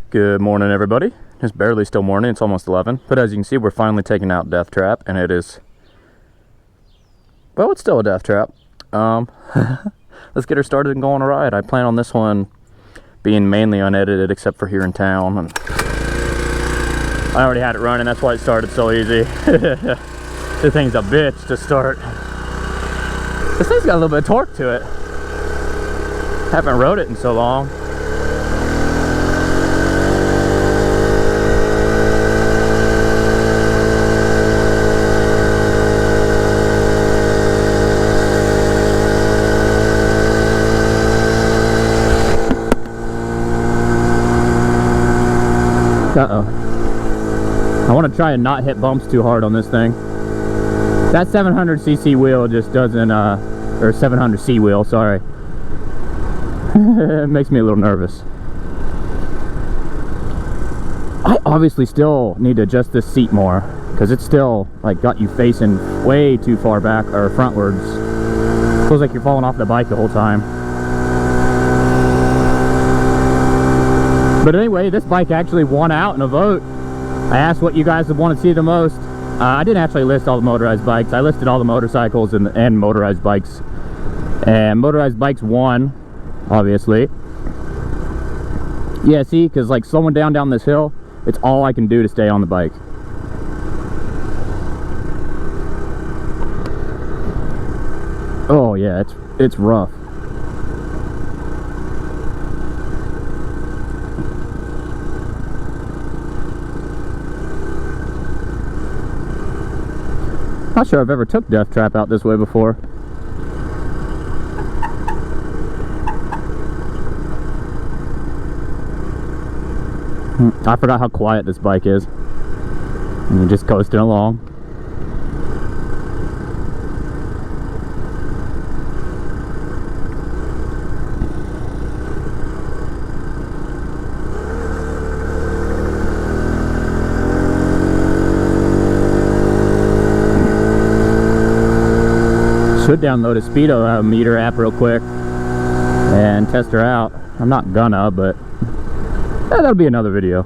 Good morning, everybody. It's barely still morning. It's almost 11. But as you can see, we're finally taking out Deathtrap, and it is... well, it's still a Deathtrap. Let's get her started and go on a ride. I plan on this one being mainly unedited, except for here in town. And I already had it running. That's why it started so easy. This thing's a bitch to start. This thing's got a little bit of torque to it. Haven't rode it in so long. I want to try and not hit bumps too hard on this thing. That 700cc wheel just doesn't, or 700C wheel, sorry. It makes me a little nervous. I obviously still need to adjust this seat more, because it's still, like, got you facing way too far back, or frontwards. Feels like you're falling off the bike the whole time. But anyway, this bike actually won out in a vote. I asked what you guys would want to see the most. I didn't actually list all the motorized bikes. I listed all the motorcycles and motorized bikes. And motorized bikes won, obviously. Yeah, see, because like slowing down this hill, it's all I can do to stay on the bike. Oh yeah, it's rough. Not sure I've ever took Deathtrap out this way before. I forgot how quiet this bike is. And you're just coasting along. Should download a speedometer app real quick and test her out. I'm not gonna, but that'll be another video.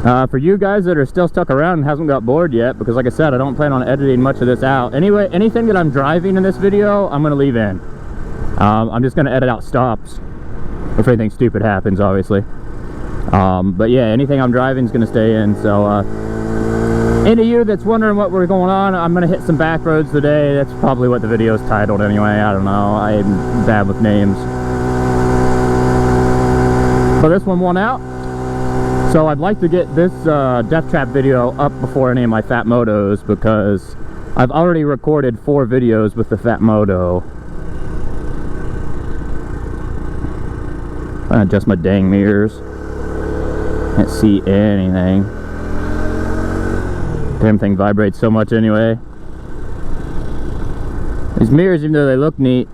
For you guys that are still stuck around and hasn't got bored yet, because like I said, I don't plan on editing much of this out. Anyway, anything that I'm driving in this video, I'm gonna leave in. I'm just gonna edit out stops if anything stupid happens, obviously. But yeah, anything I'm driving is gonna stay in. So any of you that's wondering what we're going on, I'm gonna hit some back roads today. That's probably what the video is titled anyway. I don't know, I'm bad with names. But this one won out, so I'd like to get this Deathtrap video up before any of my fat motos, because I've already recorded 4 videos with the fat moto. I adjust my dang mirrors. Can't see anything. Damn thing vibrates so much anyway. These mirrors, even though they look neat,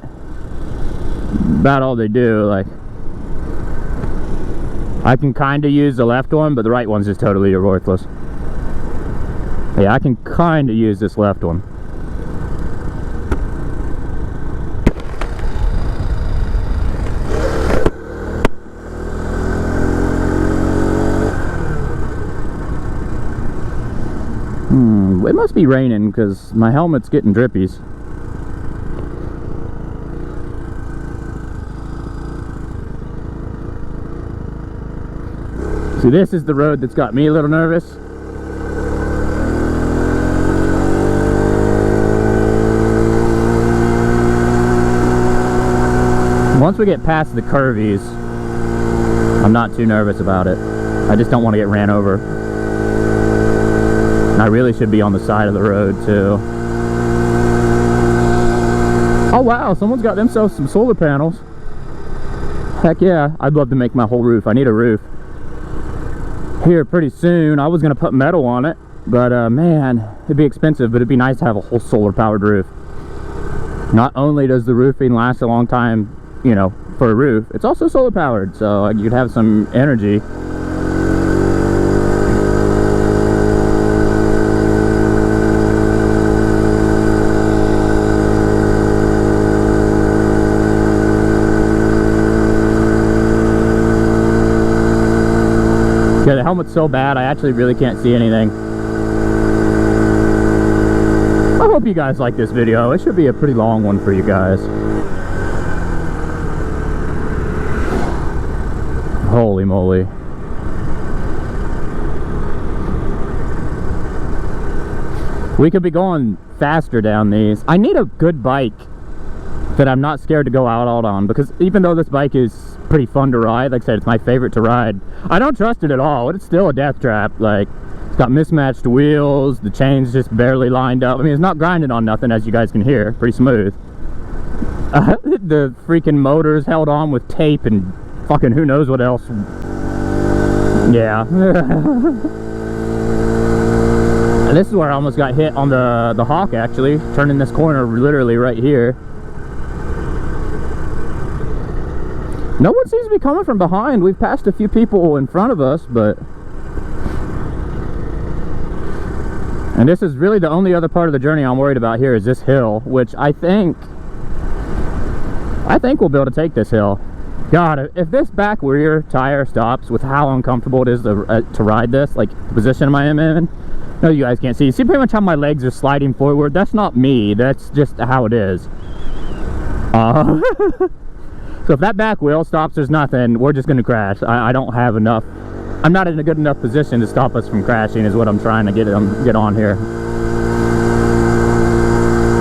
about all they do. Like, I can kind of use the left one, but the right one's just totally worthless. Yeah, I can kind of use this left one. It must be raining because my helmet's getting drippies. See, this is the road that's got me a little nervous. Once we get past the curvies, I'm not too nervous about it. I just don't want to get ran over. And I really should be on the side of the road too. Oh wow, someone's got themselves some solar panels. Heck yeah, I'd love to make my whole roof. I need a roof here pretty soon. I was gonna put metal on it, but man, it'd be expensive, but it'd be nice to have a whole solar powered roof. Not only does the roofing last a long time, you know, for a roof, it's also solar powered, so you'd have some energy. Yeah, the helmet's so bad, I actually really can't see anything. I hope you guys like this video. It should be a pretty long one for you guys. Holy moly. We could be going faster down these. I need a good bike that I'm not scared to go out on, because even though this bike is pretty fun to ride, like I said, it's my favorite to ride, I don't trust it at all. It's still a Deathtrap. Like, it's got mismatched wheels, the chain's just barely lined up. I mean, it's not grinding on nothing, as you guys can hear. Pretty smooth. The freaking motor's held on with tape and fucking who knows what else. Yeah. And this is where I almost got hit on the Hawk, actually. Turning this corner literally right here. No one seems to be coming from behind. We've passed a few people in front of us, but... And this is really the only other part of the journey I'm worried about here is this hill, which I think we'll be able to take this hill. God, if this back rear tire stops with how uncomfortable it is to ride this, like the position I'm in, no, you guys can't see. See pretty much how my legs are sliding forward? That's not me. That's just how it is. So if that back wheel stops, there's nothing. We're just going to crash. I don't have enough. I'm not in a good enough position to stop us from crashing is what I'm trying to get on here.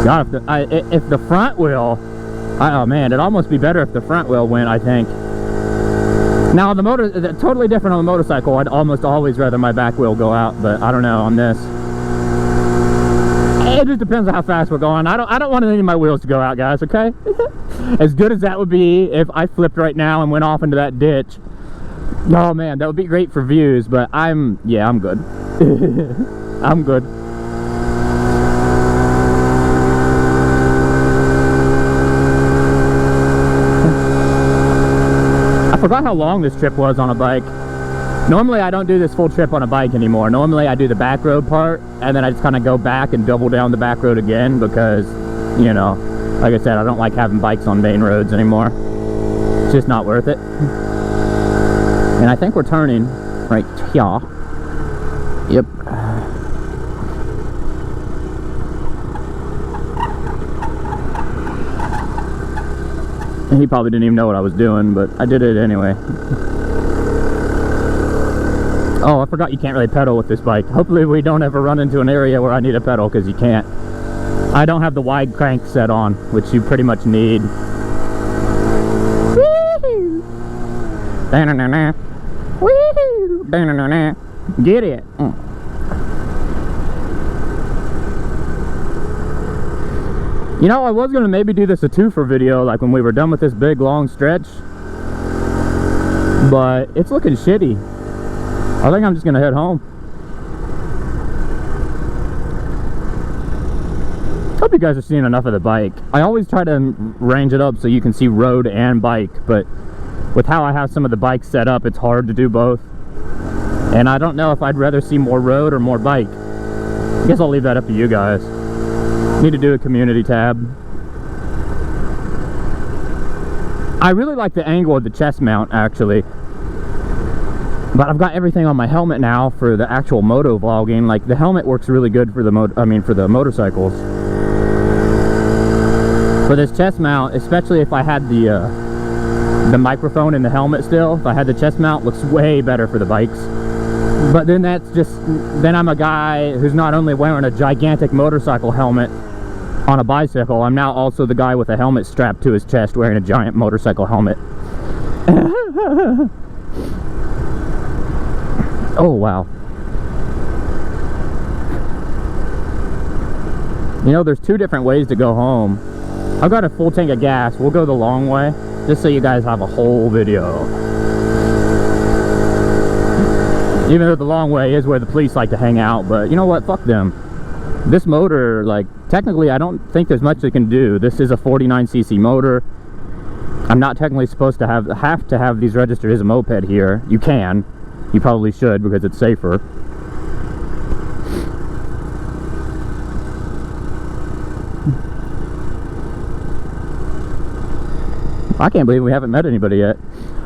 God, if the front wheel... Oh man, it'd almost be better if the front wheel went, I think. Now, the motor, totally different on the motorcycle. I'd almost always rather my back wheel go out, but I don't know on this. It just depends on how fast we're going. I don't want any of my wheels to go out, guys, okay? As good as that would be if I flipped right now and went off into that ditch. Oh man, that would be great for views, but I'm good. I'm good. I forgot how long this trip was on a bike. Normally I don't do this full trip on a bike anymore. Normally I do the back road part, and then I just kind of go back and double down the back road again because, you know, like I said, I don't like having bikes on main roads anymore. It's just not worth it. And I think we're turning right here. Yep. And he probably didn't even know what I was doing, but I did it anyway. Oh, I forgot you can't really pedal with this bike. Hopefully we don't ever run into an area where I need a pedal, because you can't. I don't have the wide crank set on, which you pretty much need. Woo-hoo! Da-na-na-na. Woo-hoo! Da-na-na-na. Get it. You know, I was going to maybe do this a twofer video, like when we were done with this big long stretch. But it's looking shitty. I think I'm just going to head home. Hope you guys are seeing enough of the bike. I always try to range it up so you can see road and bike, but with how I have some of the bikes set up, it's hard to do both. And I don't know if I'd rather see more road or more bike. I guess I'll leave that up to you guys. Need to do a community tab. I really like the angle of the chest mount, actually. But I've got everything on my helmet now for the actual moto vlogging. Like, the helmet works really good for the motorcycles. For this chest mount, especially if I had the microphone in the helmet still, if I had the chest mount, looks way better for the bikes. But then then I'm a guy who's not only wearing a gigantic motorcycle helmet on a bicycle, I'm now also the guy with a helmet strapped to his chest wearing a giant motorcycle helmet. Oh, wow. You know, there's two different ways to go home. I've got a full tank of gas. We'll go the long way, just so you guys have a whole video. Even though the long way is where the police like to hang out, but you know what? Fuck them. This motor, like, technically I don't think there's much they can do. This is a 49cc motor. I'm not technically supposed to have to have these registered as a moped here. You can. You probably should, because it's safer. I can't believe we haven't met anybody yet.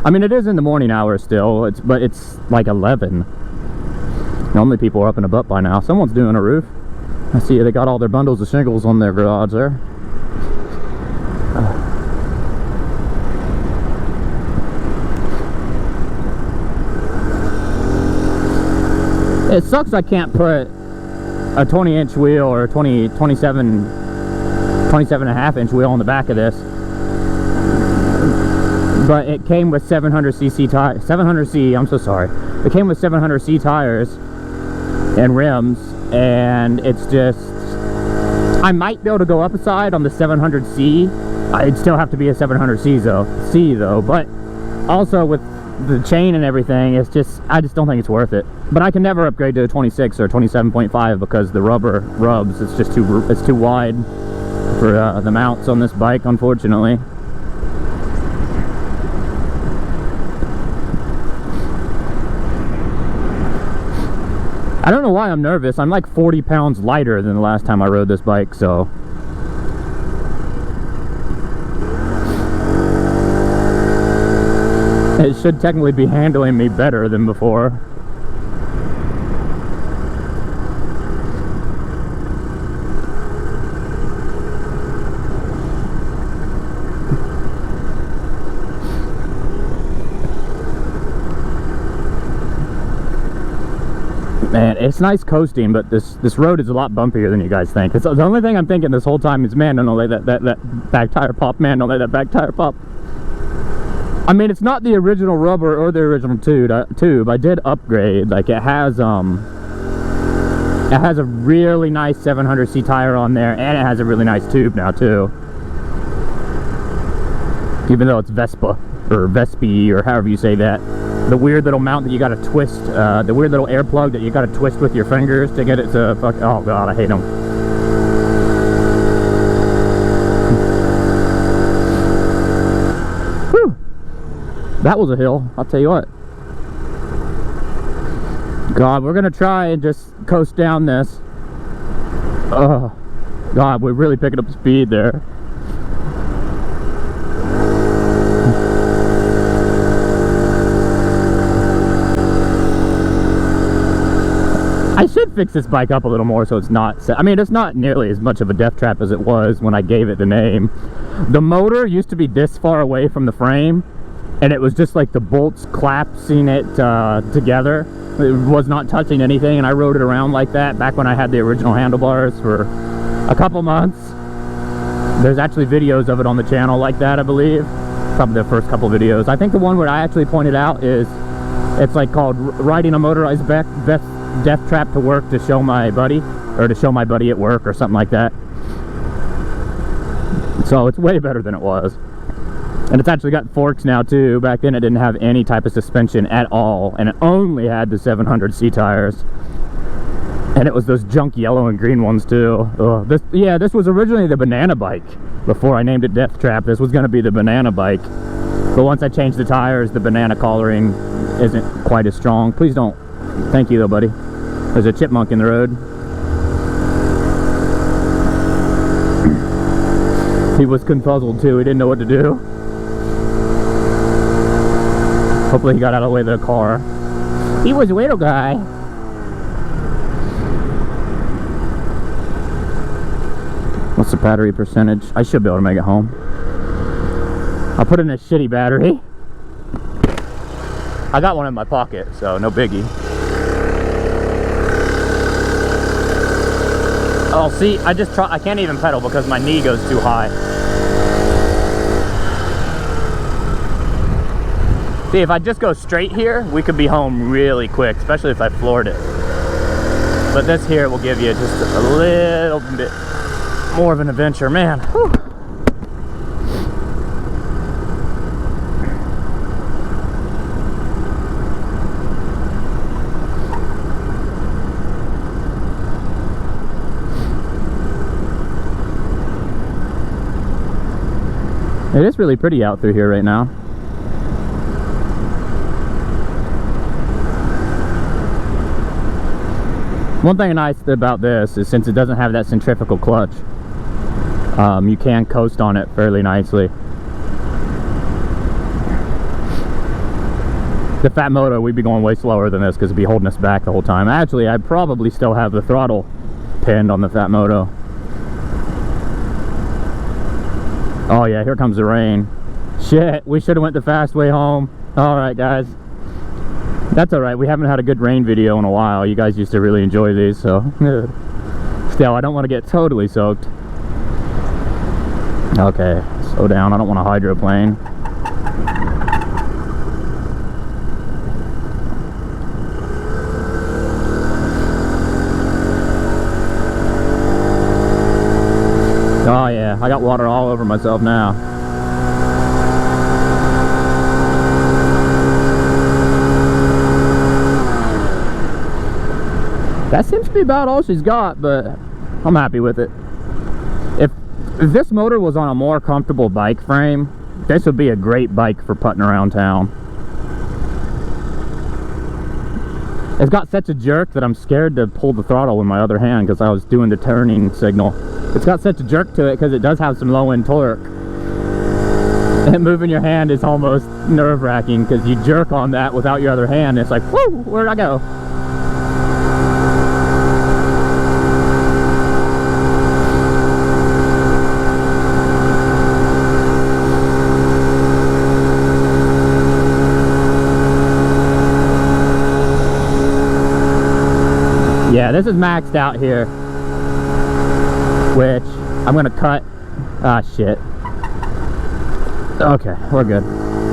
I mean, it is in the morning hours still, but it's like 11. Normally people are up and about by now. Someone's doing a roof. I see they got all their bundles of shingles on their garage there. It sucks I can't put a 20-inch wheel or a 27 and a half inch wheel on the back of this. But it came with 700cc tires, 700C, I'm so sorry. It came with 700C tires and rims, and it's just, I might be able to go up a side on the 700C. I'd still have to be a 700C though, but also with the chain and everything, it's just, I just don't think it's worth it. But I can never upgrade to a 26 or 27.5 because the rubber rubs, it's just it's too wide for the mounts on this bike, unfortunately. I don't know why I'm nervous. I'm like 40 pounds lighter than the last time I rode this bike, so. It should technically be handling me better than before. Man, it's nice coasting, but this road is a lot bumpier than you guys think. It's the only thing I'm thinking this whole time is, man, don't let that back tire pop. Man, don't let that back tire pop. I mean, it's not the original rubber or the original tube. I did upgrade. Like, it has a really nice 700C tire on there, and it has a really nice tube now too. Even though it's Vespa or Vespi or however you say that. The weird little mount that you gotta twist, the weird little air plug that you gotta twist with your fingers to get it to fuck. Oh god, I hate them. Whew. That was a hill, I'll tell you what. God, we're gonna try and just coast down this. Oh god, we're really picking up speed there. I should fix this bike up a little more so it's not, I mean, it's not nearly as much of a Deathtrap as it was when I gave it the name. The motor used to be this far away from the frame, and it was just like the bolts collapsing it together. It was not touching anything, and I rode it around like that back when I had the original handlebars for a couple months. There's actually videos of it on the channel like that, I believe. Probably the first couple videos. I think the one where I actually pointed out is, it's like called Riding a Motorized Deathtrap to Work to show my buddy, or to show my buddy at work or something like that. So it's way better than it was. And it's actually got forks now too. Back then it didn't have any type of suspension at all, and it only had the 700C tires. And it was those junk yellow and green ones too. Ugh. This was originally the banana bike. Before I named it Deathtrap, this was going to be the banana bike. But once I changed the tires, the banana coloring isn't quite as strong. Please don't. Thank you though, buddy. There's a chipmunk in the road. He was confuzzled too. He didn't know what to do. Hopefully he got out of the way of the car. He was a little guy. What's the battery percentage? I should be able to make it home. I'll put in a shitty battery. I got one in my pocket, so no biggie. Oh, see, I can't even pedal because my knee goes too high. See, if I just go straight here, we could be home really quick, especially if I floored it. But this here will give you just a little bit more of an adventure, man. Whew. It is really pretty out through here right now. One thing nice about this is since it doesn't have that centrifugal clutch, you can coast on it fairly nicely. The Fat Moto, we'd be going way slower than this because it'd be holding us back the whole time. Actually, I'd probably still have the throttle pinned on the Fat Moto. Oh yeah, here comes the rain. Shit, we should have went the fast way home. Alright guys. That's alright, we haven't had a good rain video in a while. You guys used to really enjoy these, so... Still, I don't want to get totally soaked. Okay, slow down, I don't want to hydroplane. Oh yeah, I got water all over myself now. That seems to be about all she's got, but I'm happy with it. If this motor was on a more comfortable bike frame, this would be a great bike for putting around town. It's got such a jerk that I'm scared to pull the throttle with my other hand because I was doing the turning signal. It's got such a jerk to it because it does have some low-end torque. And moving your hand is almost nerve-wracking because you jerk on that without your other hand and it's like, whoo, where'd I go? Yeah, this is maxed out here, which I'm gonna cut. Ah, shit. Okay, we're good.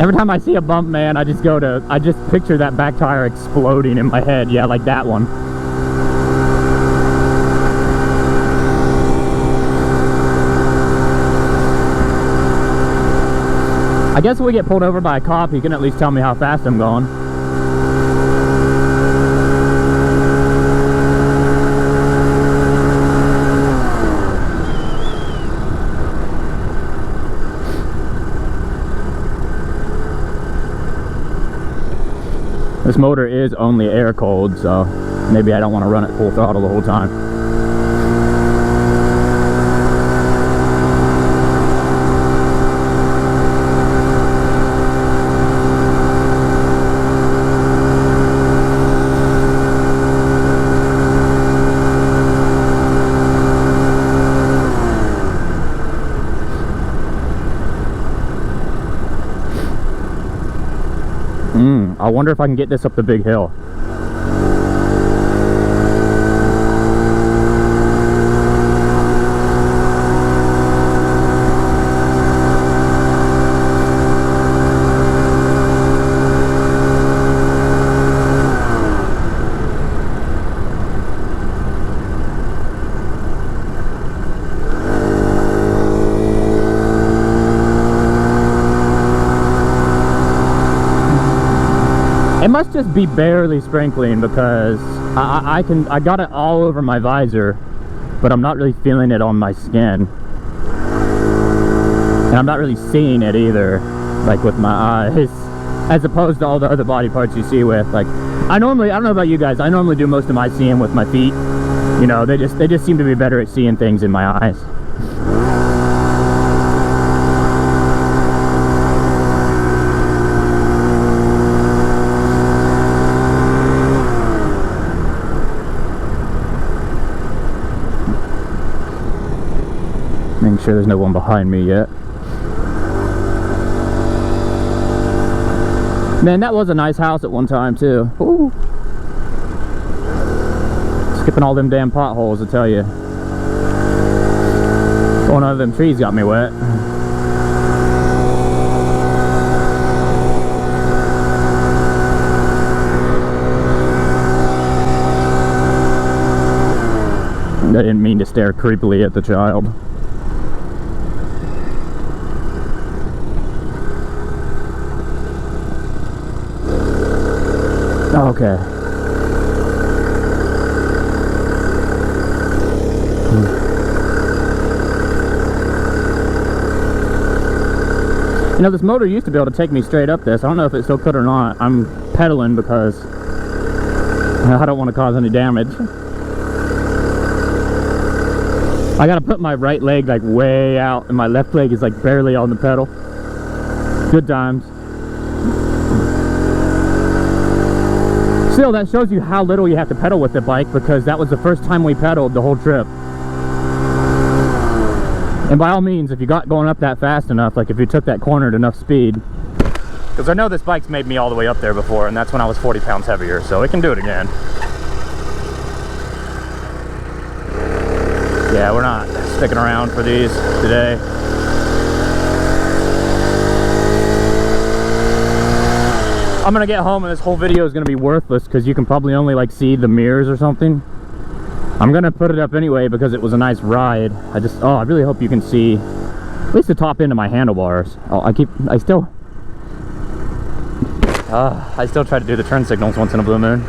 Every time I see a bump, man, I just picture that back tire exploding in my head. Yeah, like that one. I guess if we get pulled over by a cop, he can at least tell me how fast I'm going. This motor is only air cooled, so maybe I don't want to run it full throttle the whole time. I wonder if I can get this up the big hill. It must just be barely sprinkling because I got it all over my visor, but I'm not really feeling it on my skin. And I'm not really seeing it either, like with my eyes, as opposed to all the other body parts you see with, like, I don't know about you guys, I normally do most of my seeing with my feet. You know, they just seem to be better at seeing things in my eyes. Making sure there's no one behind me yet. Man, that was a nice house at one time too. Ooh. Skipping all them damn potholes, I tell you. One of them trees got me wet. I didn't mean to stare creepily at the child. Okay. You know, this motor used to be able to take me straight up this. I don't know if it still could or not. I'm pedaling because I don't want to cause any damage. I gotta put my right leg like way out and my left leg is like barely on the pedal. Good times. Still, that shows you how little you have to pedal with the bike, because that was the first time we pedaled the whole trip. And by all means, if you got going up that fast enough, like if you took that corner at enough speed, because I know this bike's made me all the way up there before, and that's when I was 40 pounds heavier, so it can do it again. Yeah, we're not sticking around for these today. I'm gonna get home and this whole video is gonna be worthless because you can probably only like see the mirrors or something. I'm gonna put it up anyway because it was a nice ride. I really hope you can see at least the top end of my handlebars. I still try to do the turn signals once in a blue moon.